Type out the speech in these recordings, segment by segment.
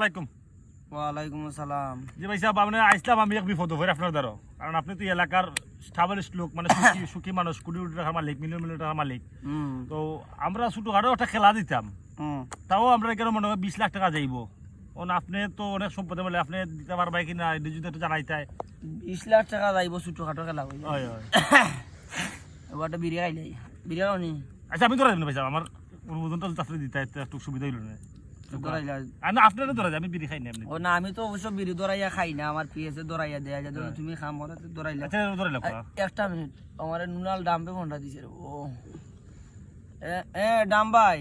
আলাইকুম। ওয়ালাইকুম আসসালাম। জি ভাই সাহেব, আপনি আইসলাম আমি এক বিপদ হয়ে আপনার দ্বারা, কারণ আপনি তো এলাকার স্টাবলিশ লোক, মানে সুখী মানুষ, কোটি কোটি টাকার মালিক, মিলিয়ন মিলিয়ন টাকার মালিক। তো আমরা ছোটখাটো একটা খেলা দিতাম, তাও আমরা এখানে মনে হয় 20 লাখ টাকা যাইব। আপনি তো অনেক সম্পদে বলে, আপনি দিতে পারবেন কিনা যদি একটু জানাইতে। 20 লাখ টাকা যাইব ছোটখাটো খেলা হইলে। হয় হয়। এবারটা বিরিয়া খাইলে বিরিয়া নি। আচ্ছা আমি ধরে দেবেন ভাই সাহেব, আমার অনুমোদনটা আপনি দিতে একটু সুবিধা হইল না। আপনারা ধরে আমি বিড়ি খাই না এমনি। ও না, আমি তো অবশ্য বিড়ি দরাইয়া খাই না, আমার পিএসএ দরাইয়া দেয়া যায়। তুমি খাম বলে দরাইলা। আচ্ছা ধরে লাগা। একটা মিনিট, আমার নুনাল ডাম্পে ফোনটা দিছে। ও ডাম ভাই,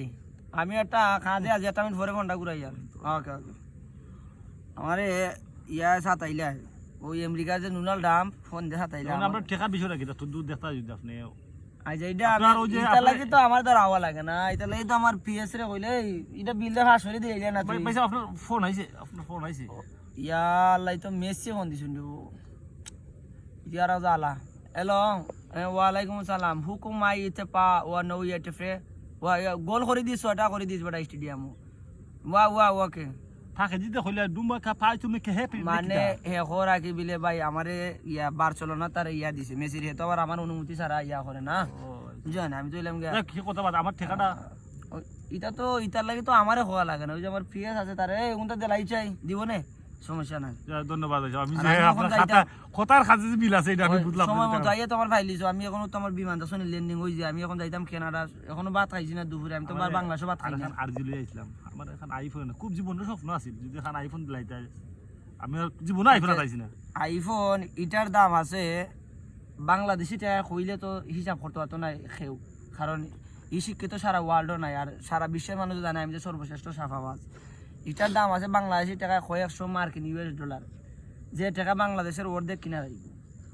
আমি একটা খাঁজে আজ একটা মিনিট পরে ফোনটা ঘুরাইয়া। ওকে ওকে। আমারে ইয়া সাতাইলা ওই আমেরিকা যে নুনাল ডাম্প ফোন দিয়ে সাতাইলা। আমরা ঠেকার বিষয় রাখি, তো দূর দেখা যদি আপনি আচ্ছা, এটা লাগে তো আমার দ্বারা আওয়া লাগে না, এটা লাগে তো আমার পিএস রে কইলে এটা বিল দেখা সরি দিয়ে না। তুই ভাই আপনার ফোন আইছে, আপনার ফোন আইছে। ইয়া আল্লাহ, তো মেসি ফোন দিছুন দিব ইয়ারা জালা। হ্যালো, ওয়ালাইকুম আসসালাম। হুকুম আই ইতে পা ওয়া নো ইতে ফ্রে ওয়া গোল করে দিছ, ওটা করে দিছ বড় স্টেডিয়াম। ওয়া ওয়া ওকে থাকে জিতে কইলা ডুমা কা পাই তুমি কে হ্যাপি মানে হে খরা কি বিলে ভাই আমারে ইয়া বার্সেলোনা তার ইয়া দিছে মেসির, হে তো আবার আমার অনুমতি ছাড়া ইয়া করে না, বুঝছেন? আমি তো এলাম কি কথা বাদ, আমার ঠেকাটা এটা তো ইটার লাগে তো আমারে হওয়া লাগে না। ওই যে আমার পিএস আছে তারে উনটা দেলাই চাই দিব না, সমস্যা নাই। ধন্যবাদ। আমি যে আপনার খাতা কথার খাতে যে বিল আছে এটা আমি বুঝলাম। সময় মতো আইয়া তো আমার ফাইলিছো। আমি এখনো তো আমার বিমানটা শুনি ল্যান্ডিং হই যে আমি এখন যাইতাম কানাডা, এখনো ভাত খাইছি না দুপুরে। আমি তো বাংলাদেশে ভাত খাই না। আর জিলে আইছিলাম, আমার এখন আইফোন খুব জীবনের স্বপ্ন আছিল, যদি এখন আইফোন দিলাইতে। আমি জীবনে আইফোন আইছি না। আইফোন এটার দাম আছে বাংলাদেশি টাকা কইলে তো হিসাব করতে পারতো না কেউ, কারণ এই শিক্ষিত সারা ওয়ার্ল্ডও নাই, আর সারা বিশ্বের মানুষ জানে আমি যে সর্বশ্রেষ্ঠ সাফাবাজ। এটার দাম আছে বাংলাদেশি টাকায় 100 মার্কিন ইউএস ডলার, যে টাকা বাংলাদেশের অর্ধেক কিনা রাখবো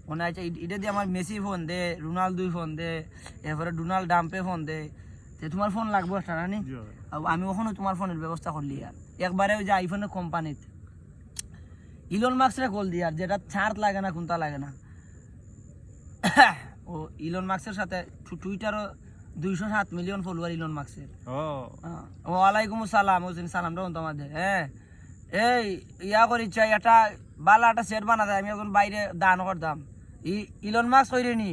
মনে আছে। এটা দিয়ে আমার মেসি ফোন দে, রোনাল্ডো ফোন দে, এরপরে ডোনাল্ড ডাম্পে ফোন দে। তোমার ফোন লাগবো একটা নানি, আমি ওখানে তোমার ফোনের ব্যবস্থা করলি। আর একবারে ওই যে আইফোনের কোম্পানিতে ইলন মাস্করে কল দি, আর যেটা ছাড় লাগে না কোনটা লাগে না। ও ইলন মাস্কের সাথে টুইটারও 207 মিলিয়ন ফলোয়ার ইলন মাস্কের। ওয়ালাইকুম আসসালাম। হোসেন সালামটা তোমাদের। হ্যাঁ এই ইয়া করি চাই একটা বালা একটা সেট বানা দেয়, আমি এখন বাইরে দান করতাম। ইলন মাস্ক কইরে নি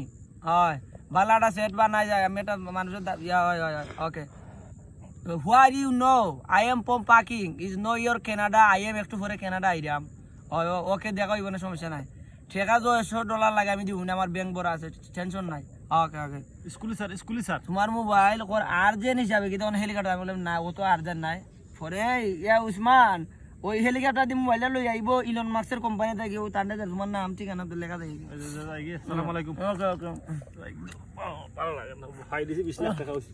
হয় বালা একটা সেট বানাই যায়, আমি একটা মানুষের ইয়া হয় okay. Where you know I am from packing is no your Canada, I am একটু পরে কানাডা আইরাম। ওকে দেখা হইব না, সমস্যা নাই। ঠেকা $100 লাগে আমি দিব না, আমার ব্যাংক বড় আছে, টেনশন নাই। ওকে ওকে। স্কুলি স্যার তোমার মোবাইল কর আর্জেন্ট হিসাবে কি তখন হেলিকপ্টার? আমি বললাম না, ও তো আর্জেন্ট নাই। পরে ইয়া উসমান ওই হেলিকপ্টার দিয়ে মোবাইলটা লই আইব ইলন মাস্কের কোম্পানি থেকে, ও তান্ডে তোমার নাম ঠিকানা তো লেখা থাকে। আসসালামু আলাইকুম। ওকে ওকে। ভালো লাগে না, ফাইল দিছি 20 লাখ টাকা হইছে।